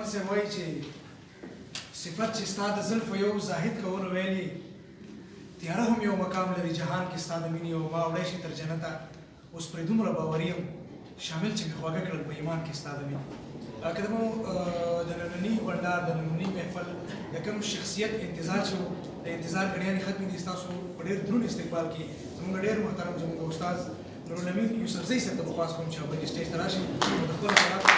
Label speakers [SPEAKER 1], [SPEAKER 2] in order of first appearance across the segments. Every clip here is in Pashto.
[SPEAKER 1] هنرمن صاحب وایي چې صفت چې ستا د زلفو یو زاهد کولو ویلي تیاره هم یو مقام لري جهان کې ستا د مینې او ما وړی شي تر جنته اوس پرې دومره باوري یم شامل چې مې خواږه کړل په ایمان کې ستا د مینې که د مو د ننني بنډار د ننني محفل د کوم شخصیت انتظار چې د انتظار غړیانې ختمې دي ستاسو په ډېر دروند استقبال کې زموږ ډېر محترم زموږ استاد نورالامین یوسفزۍ صاحب ته درخواست کوم چې هغوی دې سټیج ته راشي او د خپلو خیالاتو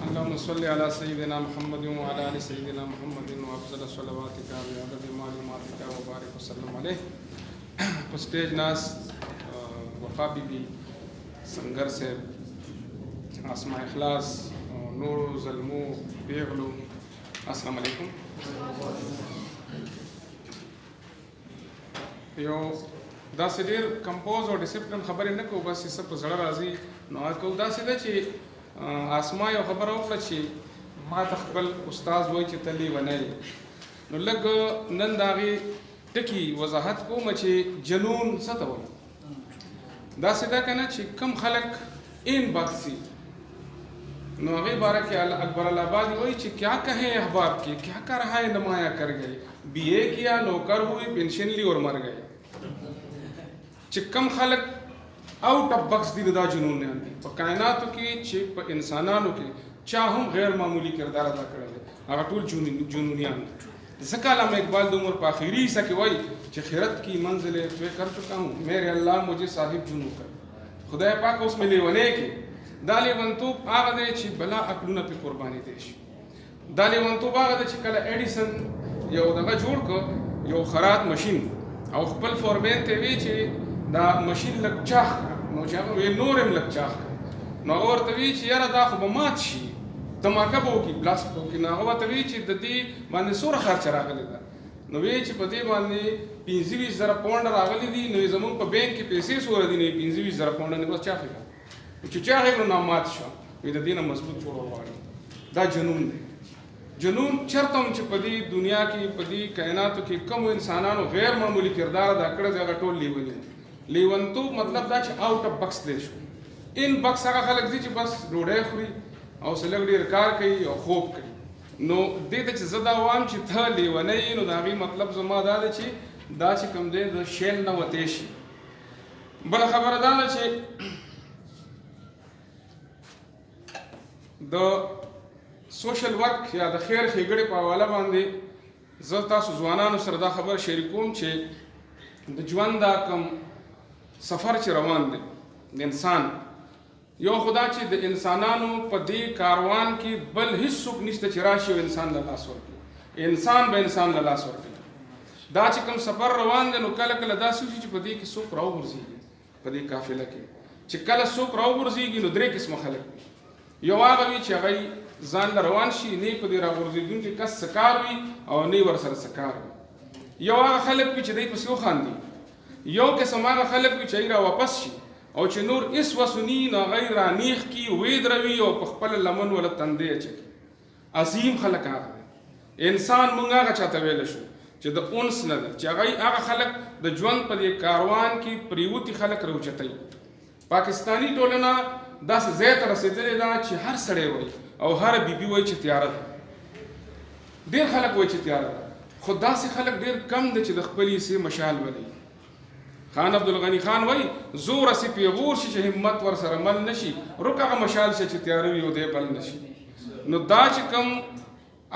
[SPEAKER 2] اللهم صل على سيدنا محمد وعلى ال سيدنا محمد وافضل صلواتك بعدد معلوماتك وبارك وسلم عليه. په سټیج ناس وفا بیبي سنگر صاحب اسماء اخلاص نور زلمو پیغلو السلام علیکم. یو داسې ډېر کمپوز او ډسپلن خبرې نه کوو بس څه په زړه راځي نو کوو. داسې ده چې اسما یو خبره وکړه چې ما ته خپل استاد وایي چې ته لیونی نو لږ نن د هغې ټکي وضاحت کوم چې جنون څه ته وایي. داسې ده که نه چې کم خلک این بخشي نو هغې باره کې اکبر آبادی وایي چې کیا کہیں احباب کی کیا کر رہا ہے نمایاں کر گئے بی اے کیا نوکر ہوئی پینشن لی اور مر گئے. چې کم خلک آؤٹ آف بکس دي دا جنون نه دي په کائناتو کې چې په انسانانو کې چا هم غیر معمولی کردار ادا کړی دی هغه ټول جنونیان. ځکه علامہ اقبال د عمر په آخري حصہ کې وایي چې خیرت کی منزل طے کر چکا ہوں میرے اللہ مجھے صاحب جنون کر. خدای پاک اوس مې لیونی کې دا لیونتوب هغه دی چې بلا عقلونه پې قرباني دی شي. دا لیونتوب هغه دی چې کله ایډیسن یو دغه جوړ کړ یو خرات مشین او خپل فورمین ته وی چې دا مشین لږ چاخ نو چې هغه وی نور هم لږ چاخ نو هغه ورته وی چې یاره دا خو به مات شي دماکه به وکړي بلاست به وکړي. نو هغه ورته وی چې د دې باندې څومره خرچه راغلی ده نو وی چې په دې باندې 25,000 پونډه راغلي دي نو زموږ په بینک کې پیسې څومره دي نو 25,000 پونډه نه بس چاخې کړه چې چاخې کړو نو مات شو وی د دې نه مضبوط جوړول غواړي. دا جنون دی. جنون چرته هم چې په دې دنیا کې په دې کائناتو کې کومو انسانانو غیر معمولی کردار ادا کړی دی هغه ټول لیوني. لیونتوب مطلب دا چې آؤٹ اف بکس دی شو. ان بکس هغه خلک دي چې بس ډوډۍ خوري او څه لږ ډېر کار کوي او خوب کوي. نو دې ته چې زه دا وایم چې ته لیونی یې نو د هغې مطلب زما دا دی چې دا چې کوم دی د شیل نه وتی شي. بله خبره دا ده چې د سوشل ورک یا د خیر ښېګړې په حواله باندې زه تاسو ځوانانو سره دا خبره شریکوم چې د ژوند دا کم سفر چې روان دی د انسان یو خدا چې د انسانانو په دې کاروان کې بل هیڅ څوک نشته چې راشي او انسان له لاس ورکړي. انسان به انسان له لاس ورکړي. دا چې کوم سفر روان دی نو کله کله داسې وشي چې په دې کې څوک راوغورځېږي په دې قافله کې چې کله څوک راوغورځېږي نو درې قسمه خلک وي. یو هغه وي چې هغوی ځان له روان شي نه په دې راغورځېدونکي کس څه کار وي او نه ورسره څه کار وي. یو هغه خلک وي چې دی پسې وخاندي. یو قسم هغه خلک وي چې را واپس شي او چې نور اس وسني نو هغوی رانیخ کي ویدروي او په خپله لمن وله تندی اچوي. عظیم خلک هغه دی. انسان موږ هغه چاته ویلی شو چې د انس نه ده چې هغوی هغه خلک د ژوند په دې کاروان کې پریوتي خلک راوچتوي. پاکستاني ټولنه داسې ځای ته رسېدلې ده چې هر سړی وایي او هر بیبي وایي چې تیاره ده. ډېر خلک وایي چې تیاره ده خو داسې خلک ډېر کم دی چې د خپلې حصې مشال ولي. خان عبدالغني خان وایي زور هسې پیغور شي چې همت ورسره مل نه شي رک هغه مشال شي چې تیاره وي او دی بل نه شي. نو دا چې کوم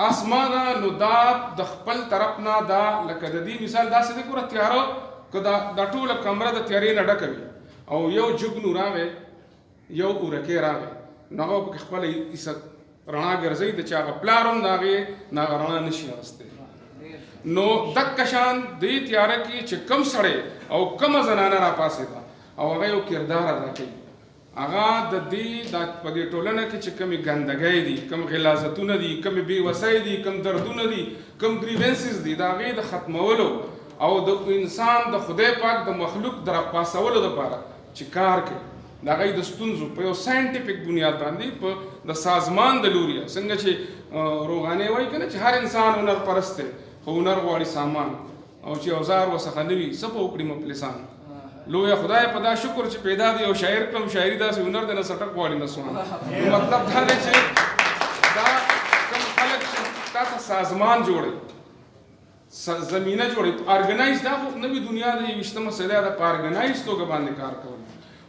[SPEAKER 2] آسما ده نو دا د خپل طرف نه دا لکه د دې مثال داسې دی ګوره تیاره که دا ټوله کمره د تیارې نه ډکه وي او یو جګنو راغی یو اورکې راغی نو هغه پکې خپله رڼا ګرځوي د چې هغه پلار هم د هغې نه هغه رڼا نه شي اخیستی. نو دقه شان دې تیاره کې چې کم سړی او کمه زنانه راپاڅېده او هغه یو کردار ادا کوي هغه د دې په دې ټولنه کې چې کمې ګندګۍ دي کم غلاظتونه دي کمې بېوسۍ دي کم دردونه دي کم ګریونسز دي د هغې د ختمولو او د انسان د خدای پاک د مخلوق د راپاسولو دپاره چې کار کوي د هغوی د ستونزو په یو ساینټیفیک بنیاد باندې په د سازمان د لوري څنګه چې روغانې وایي که نه چې هر انسان هنر پرست دی خو هنر غواړي سامان او چې اوزار ورڅخه نه وي څه به وکړي مفلسان لویه خدای په دا شکر چې پیدا دی یو شاعر کړم شاعري داسې هنر دی نه سټک غواړي نه سوان نو مطلب دا دی چې دا کوم خلک چې تا ته سازمان جوړوي زمینه جوړوي ارګنایز دا خو نوې دنیا د 21مه صدۍ ده په ارګنایز توګه باندې کار کول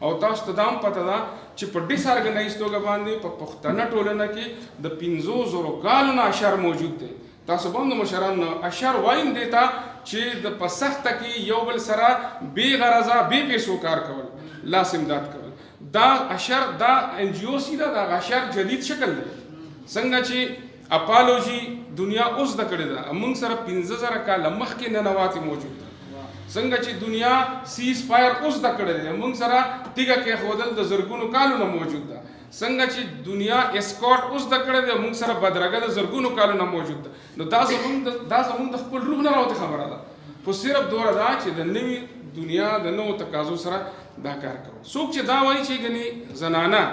[SPEAKER 2] او تاسو ته دا هم پته ده چې په ډیس ارګنایز توګه باندې په پښتنه ټولنه کې د 500,000 کالو نه اشر موجود دی تاسو به هم د مشرانو اشر وایم دی ته چې د په سخته کې یو بل سره بې غرضه بې پیسو کار کول لاس امداد کول دا اشر دا NGO دا د اشر جدید شکل دی څنګه چې اپالوجي دنیا اوس د کړې ده موږ سره 15,000 کاله مخکې ننواتې موجود ده څنګه چې دنیا سیز فایر اوس د کړې ده موږ سره تیږه کېښودل د زرګونو کالو نه موجود ده څنګه چې دنیا اسکاټ اوس د کړې ده موږ سره بدرګه د زرګونو کالو نه موجود ده نو دا زموږ د خپل روح نه راوتې خبره ده خو صرف دومره ده چې د نوې دنیا د نوو تقاضو سره دا کار کوو څوک چې دا وایي چې ګنې زنانه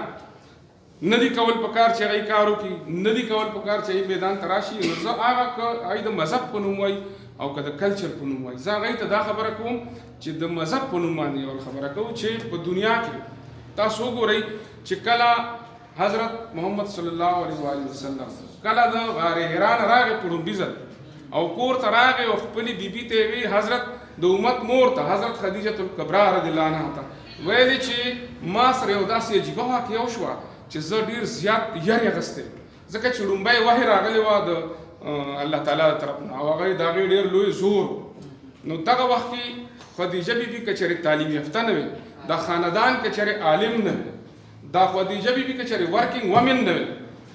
[SPEAKER 2] نه دي کول پکار چې هغوی کار وکړي نه دي کول پکار چې هغوی میدان ته راشي نو زه هغه که هغوی د مذهب په نوم وایي او که د کلچر په نوم وایي زه هغوی ته دا خبره کوم چې د مذهب په نوم باندې یوه خبره کوو چې په دنیا کې تاسو وګورئ چې کله حضرت محمد صلی الله علیه وسلم کله د غار حرا نه راغی په لومړي ځل او کور ته راغی او خپلې بیبي ته یې وی حضرت د امت مور ته حضرت خدیجة الکبرا رضی الله عنها ته ویلې چې ما سره یو داسې عجیبه واقعه وشوه چې زه ډېر زیات یارې اخیستی ځکه چې لومبی وحی راغلی وه د الله تعالی د طرف نه او هغه د هغې ډېر لوی زور نو دغه وخت کې خدیجه بیبي که چېرې تعلیم یافته نه وي دا خاندان که چېرې عالم نه وي دا خدیجه بیبي که چېرې ورکینګ ومن نه وي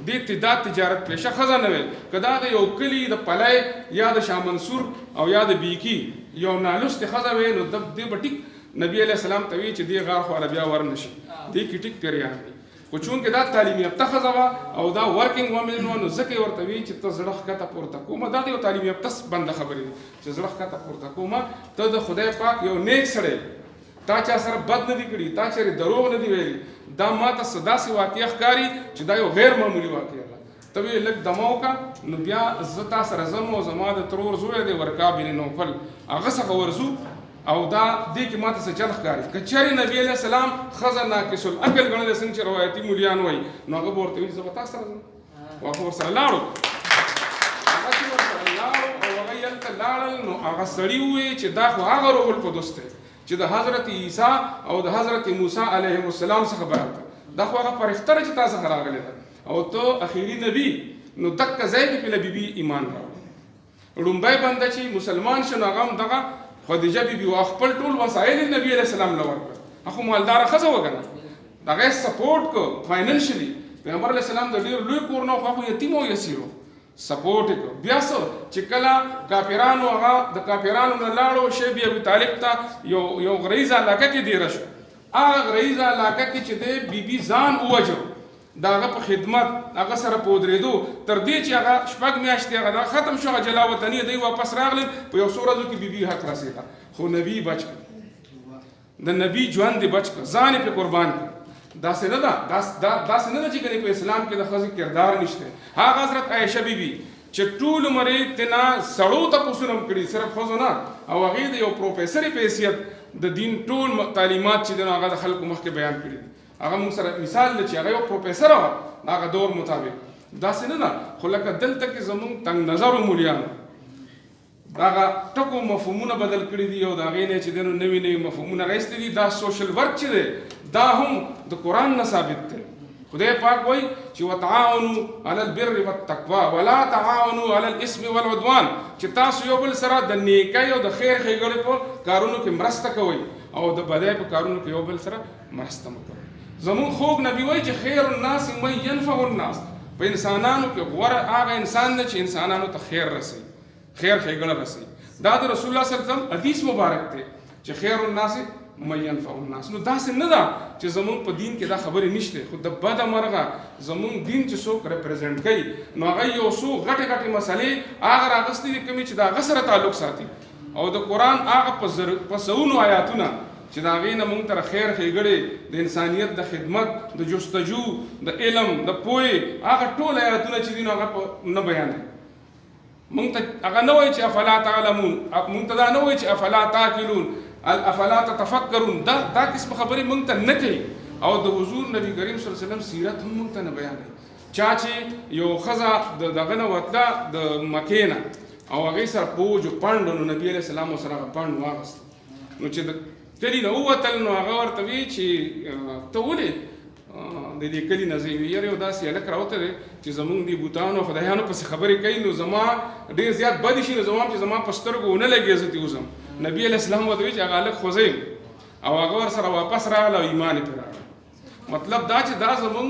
[SPEAKER 2] دې دا تجارت پیشه ښځه نه وي که دا د یو کلي د پلی یا د شاه منصور او یا د بیکي یو نالوستې ښځه وي نو دې به ټیک نبي علیه السلام ته وي چې دې غار خواله بیا ور نه شي دې کې ټیک پیریان دي خو چونکې دا تعلیم یافته ښځه وه او دا ورکینګ ومن وه نو ځکه یې ورته وي چې ته زړه ښکته پورته کومه دا د یو تعلیم یافته بنده خبرې دي چې زړه ښکته پورته کومه ته د خدای پاک یو نیک سړی تا چا سره بد نه دي کړي تا چېرې دروغ نه دي ویلي دا ما ته څه داسې واقعه ښکاري چې دا یو غیر معمولي واقعه ده ته ویې لږ دمه وکړه نو بیا زه تا سره ځم او زما د ترور زوی دی ورکا بن نوفل هغه څخه ورځو او دا دې کې ماته څه چل ښکاري که چېرې نبي علیه السلام ښځه ناقص العقل ګڼلې څنګه چې روایتي مولیان وایي نو هغه به ورته ویلي زه به تا سره ځم او هغه ورسره لاړو هغه چې ورسره لاړو او هغه هلته لاړل نو هغه سړي ووایي چې دا خو هغه روح القدس دی چې د حضرت عیسی او د حضرت موسی علیهم السلام څخه بیان کړه دا خو هغه فرښته چې تا څخه راغلی ده او ته اخري نبي نو دقه ځای کې پې له بیبي ایمان راوړي لومبی بنده چې مسلمان شو نو هغه هم دغه خدیجه بیبي وا خپل ټول وسایل نبی علیه السلام له ورکړه هغه خو مالداره ښځه وه که نه د هغه یې سپورټ کړ فاینانشلي پیغمبر علیه السلام د ډېر لوی کور نه خو یتیم او یسیر و سپورټ یې کړ بیا څه چې کله کافرانو هغه د کافرانو نه لاړو شیب ابي طالب ته یو غریزه علاقه کې دیره شو هغه غریزه علاقه کې چې دی بیبي ځان ووجه د هغه په خدمت هغه سره په ودرېدو تر دې چې هغه 6 میاشتې هغه دا ختم شو هغه جلا وطني دی واپس راغلی په یو څو ورځو کې بیبي حق رسېده خو نبي بچ کړ د نبي ژوند دې بچ کړ ځان یې پرې قربان کړ داسې نه ده داسې نه ده چې ګنې په اسلام کې د ښځې کردار نشته هغه حضرت عایشه بیبي چې ټول عمر یې تېنا سړو تپوسونه هم کړي صرف ښځو نه او هغې د یو پروفیسرې په حیثیت د دین ټول تعلیمات چې دی نو هغه د خلکو مخکې بیان کړي دي هغه موږ سره مثال دی چې هغه یو پروفیسره وه د هغه دور مطابق داسې نه ده خو لکه دلته کې زموږ تنګ نظرو مولیانو د هغه ټکو مفهومونه بدل کړي دي او د هغې نه چې دی نو نوي نوي مفهومونه راایستي دي دا سوشل ورک چې دی دا هم د قرآن نه ثابت دی خدای پاک وایي چې وتعاونوا علی البر والتقوا ولا تعاونوا علی الاثم والعدوان چې تاسو یو بل سره د نیکۍ او د خیر ښېګړې په کارونو کې مرسته کوئ او د بدۍ په کارونو کې یو بل سره مرسته مه کوئ زمون خوږ نبی وایي چې خیر الناس من ينفع الناس په انسانانو کې غوره هغه انسان دی چې انسانانو ته خیر رسوي خیر ښېګړه رسوي دا د رسول الله صلی الله علیه وسلم حدیث مبارک دی چې خیر الناس من ينفع الناس نو داسې نه ده چې زمونږ په دین کې دا خبرې نشته خو د بده مرغه زمونږ دین چې څوک ریپرزینټ کوي نو هغه یو څو غټې غټې مسلې هغه راغستې دي کومې چې د هغه سره تعلق ساتي او د قرآن هغه په سلونو آیاتونه چې د هغې نه موږ ته خیر ښېګړې د انسانیت د خدمت د جستجو د علم د پوهې هغه ټول آیاتونه چې دي نو هغه نه بیانوي. موږ ته هغه نه وایي چې افلا تعلمون، موږ ته دا نه وایي چې افلا تعقلون، افلا تتفکرون. دا قسم خبرې موږ ته نه کوي. او د حضور نبی کریم صلی الله علیه وسلم سیرت هم موږ ته نه بیانوي. چا چې یو ښځه د دغه نه وتله د مکې نه او هغې سره پوج و پنډ نو نبي علیه السلام ورسره هغه پنډ واغسته. نو چې د کلي نه ووتل نو هغه ورته وی چې ته ولې د دې کلي نه ځې؟ ویل یو داسې هلک راوته دی چې زمونږ دې بوتانو خدایانو پسې خبرې کوي نو زما ډېر زیات بدې شي نو زما چې زما په سترګو ونه لګي زه ترې وځم. نبي علیه السلام ورته وی چې هغه هلک خوځوي او هغه ورسره واپس راغله او ایمان یې پرې راغی. مطلب دا چې دا زمونږ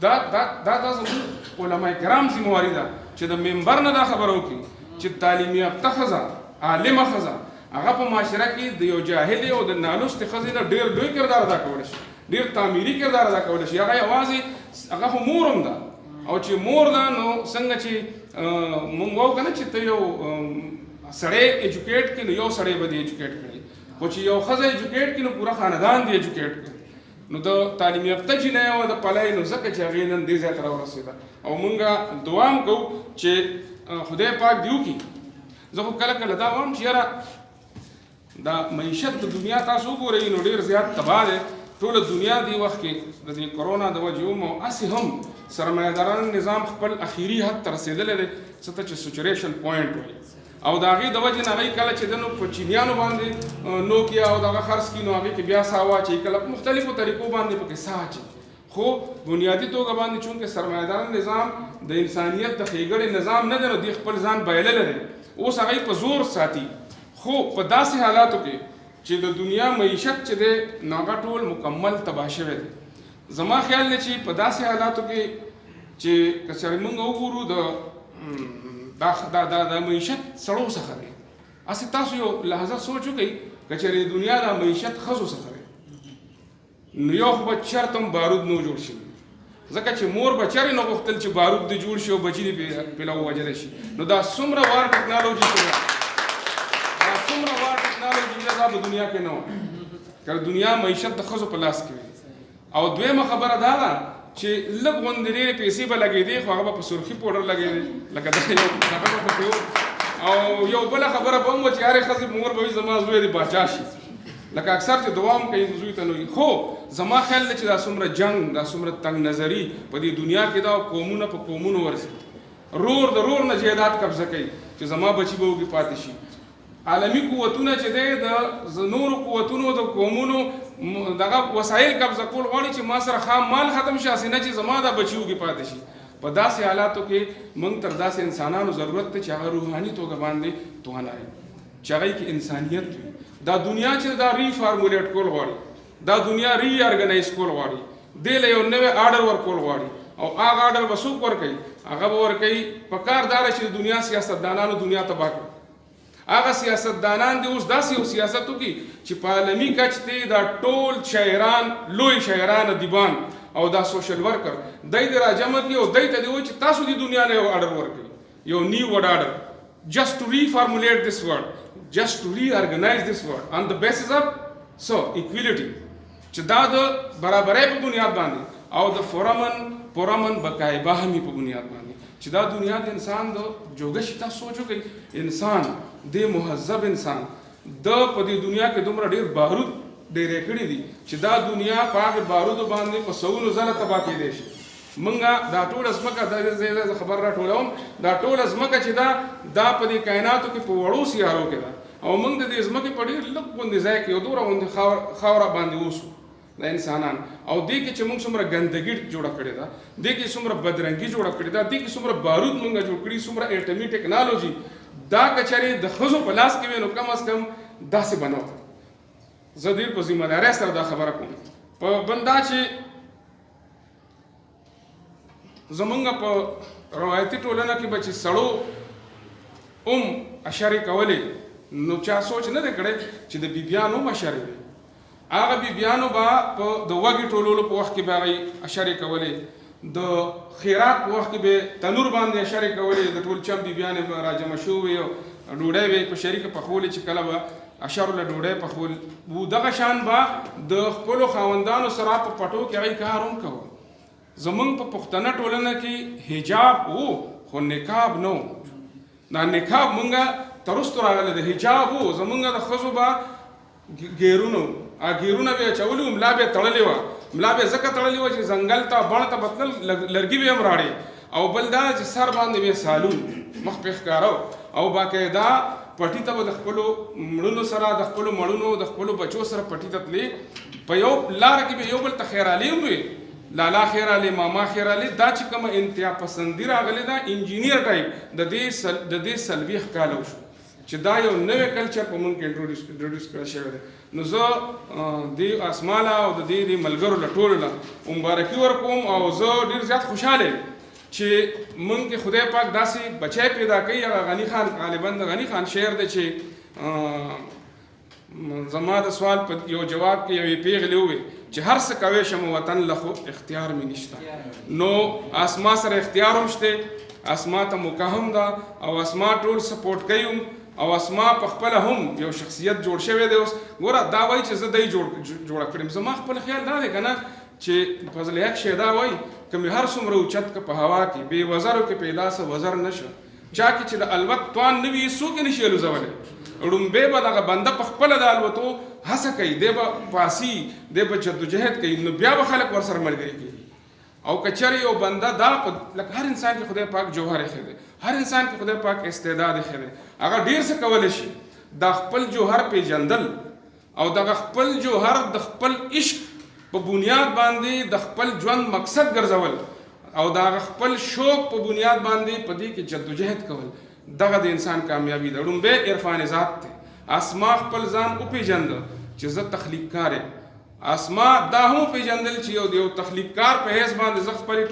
[SPEAKER 2] دا زمونږ علما کرام ذمهواري ده چې د منبر نه دا خبره وکړي چې تعلیم یافته ښځه عالمه ښځه هغه په معاشره کې د یو جاهلې او د نالوستې ښځې نه ډېر لوی کردار ادا کولی شي، ډېر تعمیري کردار ادا کولی شي. هغه یوازې هغه خو مور هم ده او چې مور ده نو څنګه چې مونږ وایو که نه چې ته یو سړی ایجوکیټ کړي نو یو سړی به دې ایجوکیټ کړي، خو چې یو ښځه ایجوکیټ کړي نو پوره خاندان دې ایجوکیټ کړي. نو د تعلیم یافته جینۍ او د پلی نو ځکه چې هغې نن دې ځای ته راورسېده. او مونږ دعا هم کوو چې خدای پاک دې وکړي. زه خو کله کله دا وایم چې یاره دا معیشت د دنیا تاسو وګورئ نو ډېر زیات تباه دی. ټوله دنیا دې وخت کې د دې کرونا د وجې هم او هسې هم سرمایه‌داران نظام خپل اخري حد ته رسېدلی دی څه ته چې سچوریشن پوینټ وایي. او د هغې د وجې نه هغوی کله چې د نو په چینیانو باندې نوکیا او دغه خرڅ کړي نو هغې کې بیا ساه واچوي، کله په مختلفو طریقو باندې پکې ساه اچوي. خو بنیادي توګه باندې چونکې سرمایه‌داران نظام د انسانیت د ښېګړې نظام نه دی نو دوی خپل ځان بایللی دی. اوس هغوی په زور ساتي. خو په داسې حالاتو کې چې د دنیا معیشت چې دی نو هغه ټول مکمل تباه شوی دی. زما خیال دی چې په داسې حالاتو کې چې که چېرې موږ وګورو د معیشت سړو څخه دی. هسې تاسو یو لحظه سوچ وکئ که چېرې د دنیا د معیشت ښځو څخه دی نو یو خو به چېرته هم بارود نه و جوړ شوي، ځکه چې مور به چېرې نه غوښتل چې بارود دې جوړ شي او بچي دې پرې ووژلی شي. نو دا څومره وار ټکنالوجي شوې، دا څومره وار ټکنالوجي ده دا په دنیا کې نه وه که دنیا معیشت د ښځو په لاس کې وي. او دویمه خبره دا ده چې لږ غوندې ډېرې پیسې به لګېدې خو هغه به په سرخي پوډر لګېدې لکه دا یو هغه به پکې و. او یو بله خبره به هم وه چې هرې ښځې مور به وي زما زوی دې پاچا شي، لکه اکثر چې دعا هم کوي زوی ته نه وي. خو زما خیال دی چې دا څومره جنګ دا څومره تنګ نظري په دې دنیا کې دا قومونه په قومونو ورسي، رور د رور نه جایداد قبضه کوي چې زما بچي به وږي پاتې شي. عالمي قوتونه چې دی د نورو قوتونو د قومونو دغه وسایل قبضه کول غواړي چې ما سره خام مال ختم شي، هسې نه چې زما دا بچي وږي پاتې شي. په داسې حالاتو کې موږ تر داسې انسانانو ضرورت دی چې هغه روحاني توګه باندې توانایي چې هغوی کې انسانیت وي. دا دنیا چې دا ری فارمولیټ کول غواړي، دا دنیا ری ارګنایز کول غواړي، دې له یو نوی آرډر ورکول غواړي او هغه آرډر به څوک ورکوي؟ هغه به ورکوي پکار دا ده چې د دنیا سیاستدانانو دنیا تباه کړي. هغه سیاستدانان دې اوس داسې یو سیاست وکړي چې په عالمي کچ دی دا ټول شاعران لوی شاعران ادیبان او دا سوشل ورکر دی دې راجمع کړي او دی ته دې وایي چې تاسو دې دنیا نه یو آرډر ورکوي، یو نیو ورډ آرډر just to reformulate this world, just to reorganize this world on the basis of equality چې دا د برابرۍ په بنیاد باندې او د پرامن بقای باهمي په بنیاد باندې چې دا دنیا د انسان د جوګښت تاسو سوچ وکړئ. انسان د مهذب انسان د په دې دنیا کې دومره ډېر بارود ډېرې کړي دي چې دا دنیا په هغې بارودو باندې په سوونو زره تباه کېدی شي. منګه دا ټوله ځمکه دا خبر راټولوم دا ټوله ځمکه چې دا په دې کائناتو کې په وړو سیارو کې ده او موږ د دې ځمکې په ډېر لږ غوندې ځای کې یو دومره غوندې خاوره باندې اوسو د انسانان. او دې کې چې موږ څومره ګندګي جوړه کړې ده، دې کې څومره بدرنګي جوړه کړې ده، دې کې څومره بارود موږ جوړ کړي، څومره اټمي ټکنالوژي دا که چېرې د ښځو په لاس کې وي نو کم از کم داسې به نه وه. زه ډېر په ذمه دارۍ سره دا خبره کوم. په بل دا چې زمونږ په روایتي ټولنه کې به چې سړو اشرې کولې نو چا سوچ نه دی کړی چې د بیبیانو هم اشرې وي. هغه بیبیانو به په د وږي ټولولو په وخت کې به هغوی اشرې کولې، د خیرات په وخت کې به تنور باندې اشرې کولې، د ټول چم بیبیانې به راجمع شوې وي او ډوډۍ به یې په شریکه پخولې چې کله به اشرو له ډوډۍ پخول وو. دغه شان به د خپلو خاوندانو سره په پټو کې هغوی کار هم کوه. زمونږ په پښتنه ټولنه کې حجاب وو خو نقاب نه و. دا نقاب مونږه تر وروسته راغلی د حجاب وو. زمونږ د ښځو به ګیرونه وو. ګیرونه به یې اچولي وو، ملا به یې تړلې وه. ملا به یې ځکه تړلې وه چې ځنګل ته بڼ ته به تلل، لرګي به یې هم راړې. او بل دا چې سر باندې به یې سالون مخ پې ښکاره او باقاعده پټي ته به د خپلو مړونو سره د خپلو مړونو د خپلو بچو سره پټي ته تلې. په یو لاره کې به یو بل ته خیرالي هم وي، لالا خیرالي، ماما خیرالي. دا چې کومه انتها پسندي راغلې ده انجینیر ټایپ د دې 40 کاله وشو چې دا یو نوی کلچر په موږ کې انټروډیوس کړی شوی دی. نو زه دې اسماله او د دې ملګرو له ټولو له مبارکي ورکوم او زه ډېر زیات خوشحاله یم چې موږ کې خدای پاک داسې بچی پیدا کوي. هغه غني خان غالبا د غني خان شعر دی چې زما د سوال په یو جواب کې یوې پیغلې وویل چې هر څه کوی شم وطن له خو اختیار مې نشته. نو اسما سره اختیار هم شته، اسما ته موقع هم ده او اسما ټول سپورټ کوي او اسما په خپله هم یو شخصیت جوړ شوی دی. اوس ګوره دا وایي چې زه دی جوړه کړم. زما خپل خیال دا دی که نه چې فضل حق شی دا وایي که مې هر څومره اوچت که په هوا کې بې وزرو کې پیدا څه وزر نه شه. چا کې چې د الوت توان نه وي څوک یې نشي الوزولی. ړومبی به دغه بنده په خپله د الوتو هڅه کوي، دی به پاسي، دی به جدوجهد کوي، نو بیا به خلک ورسره ملګري کېږي. او که چېرې یو بنده دا لکه هر انسان کې خدای پاک جوهر ایښی دی، هر انسان کې خدای پاک استعداد ایښی دی، هغه ډېر څه کولی شي. دا خپل جوهر پیژندل او دغه خپل جوهر د خپل عشق په بنیاد باندې د خپل ژوند مقصد ګرځول او د خپل شوق په بنیاد باندې په دې کې جدوجهد کول، دغه د انسان کامیابي ده. ړومبی عرفان ذات دی. اسما خپل ځان وپېژنده چې زه تخلیق کار یم. اسما دا هم وپېژندل چې یو تخلیق کار په حیث باندې زه خپلې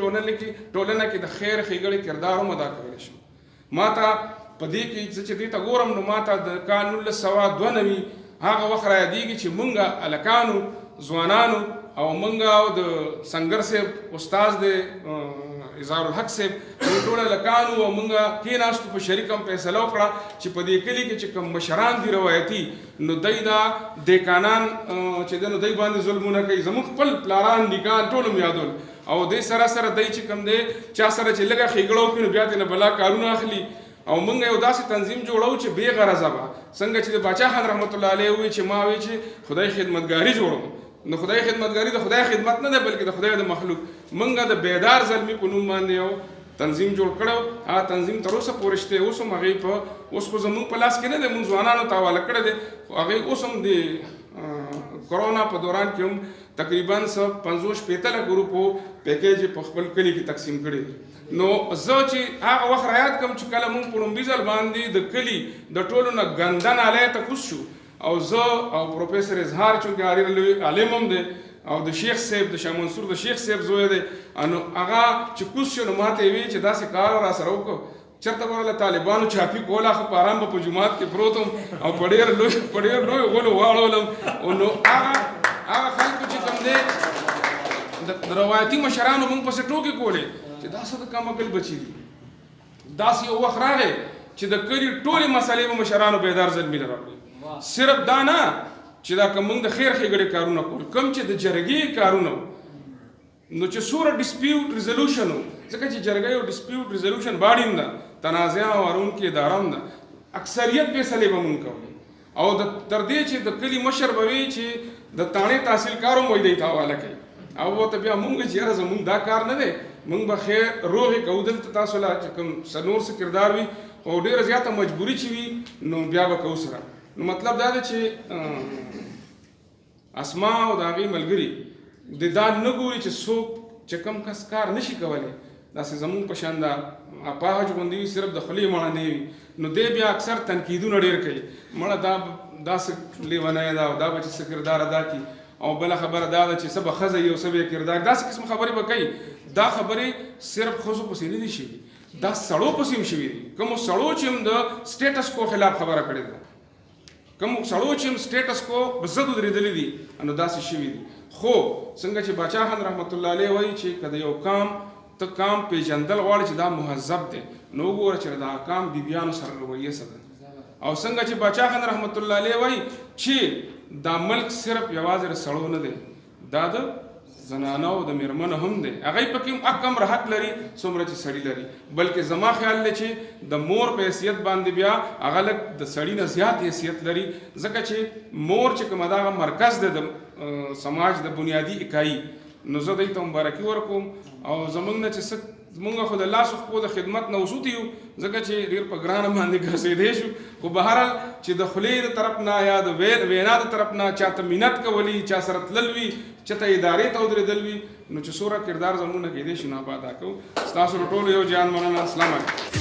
[SPEAKER 2] ټولنه کې د خیر ښېګړې کردار هم ادا کولی شم. ما ته په دې کې زه چې دې ته ګورم نو ما ته د کال 1992 هغه وخت را یادېږي چې مونږ هلکانو ځوانانو او مونږ او د سنګر صاحب استاد دی اظهار الحق صاحب موږ ټول هلکانو او مونږ کېناستو په شریک هم فیصله وکړه چې په دې کلي کې چې کوم مشران دي روایتي نو دوی دا دیکانان چې دی نو دوی باندې ظلمونه کوي. زموږ خپل پلاران نیکان ټول هم یادول او دوی سره سره دوی چې کوم دی چا سره چې لږه ښېګړه وکړي نو بیا ترې نه بلا کارونه اخلي. او مونږ یو داسې تنظیم جوړو چې بې غرضه به څنګه چې د باچا خان رحمت الله علیه ووایي چې ما وایي چې خدای خدمتګاري جوړوم. نو خدای خدمتګاري د خدای خدمت نه ده بلکې د خدای د مخلوق. مونږ د بیدار زلمي په نوم باندې یو تنظیم جوړ کړو. هغه تنظیم تر اوسه پورې شته. اوس هم هغې په اوس خو زموږ په لاس کې نه دی، مونږ ځوانانو ته حواله کړی دی. خو هغې اوس هم د کرونا په دوران کې هم تقریبا 50-60 ګروپو پیکیج په خپل کلي کې تقسیم کړی دی. نو زه چې هغه وخت را یاد کوم چې کله مونږ په لومړي ځل باندې د کلي د ټولو نه ګنده نالی ته کوز شو او زه او پروفیسر اظهار چونکې لوی عالم هم دی او د شیخ صاحب د شاه منصور د شیخ صاحب زوی دی، نو هغه چې کوز شو نو ما ته یې ویل چې داسې کار را سره وکړو چېرته به له طالبانو چاپي کوله خو په ارام به په جومات کې پروت وم او په ډېر لوی غولو واړولم. نو هغه خلکو چې کوم دی د روایتي مشرانو موږ پسې ټوکې کولې چې دا څه د کم عقل بچي دي. داسې یو وخت راغی چې د کلي ټولې مسلې به مشرانو بیدار زلمي له راوړي. صرف دا نه چې دا کوم موږ د خیر ښېګړې کارونه کول، کوم چې د جرګې کارونه نو چې څومره ډسپیوټ ریزولوشن و، ځکه چې جرګه یو ډسپیوټ ریزولوشن باډي هم ده، تنازع اورونکې اداره هم ده، اکثریت فیصلې به مونږ کوو. او تر دې چې د کلي مشر به وي چې د تاڼې تحصیلکار هم وایي دی ته حواله کوي او ورته بیا مونږ چې یاره زمونږ دا کار نه دی، مونږ به خیر روغې کوو دلته تاسو له چې کوم نور څه کردار وي او ډېره زیاته مجبوري چې وي نو بیا به کوو سره. نو مطلب دا دی چې اسما او د هغې ملګري د دا نه ګوري چې څوک چې کوم کس کار نشي کولی، داسې زمونږ په شان دا اپاهج غوندې وي صرف د خولې مړه نه وي، نو دی بیا اکثر تنقیدونه ډېر کوي، مړه داسې لیونی ده او دا به چې څه کردار ادا کړي او بله خبره دا ده چې څه به ښځه وي او څه به یې کردار، داسې قسم خبرې به کوي. دا خبرې صرف ښځو پسې نه دي شوي، دا سړو پسې هم شوي دي. کومو سړو چې هم د سټیټس کو خلاف خبره کړې ده، کومو سړو چې هم سټیټس کو ضد ودرېدلي دي، نو داسې شوي دي. خو څنګه چې باچا خان رحمت الله علیه وایي چې که د یو قام ته قام پېژندل غواړي چې دا مهذب دی، نو وګوره چې دا قام بیبیانو سره رویه څه ده. او څنګه چې باچا خان رحمت الله علیه وایي چې دا ملک صرف یوازې د سړو نه دی، دا د زنانو د میرمنو هم دی، هغوی پکې کم راحت لري څومره چې سړي لري، بلکې زما خیال دی چې د مور په حیثیت باندې بیا هغه لږ د سړي نه زیات حیثیت لري، ځکه چې مور چې کومه دغه مرکز دی د سماج د بنیادي اکایي، نو زه دوی ته مبارکي ورکوم او زمونږ نه چې څه مونږ خو د لاسو خپو د خدمت نه وسوتي یو، ځکه چې ډېر په ګرانه باندې ګرځېدی شو، خو بهرحال چې د خولې د طرف نه یا د وینا د طرف نه چاته منت کولی، چا سره تلل وي، چاته ادارې ته ودرېدل وي، نو چې څومره کردار زمونږ نه کېدی شي نو به ادا کوو. ستاسو ټولو یو جان مننه. السلام علیکم.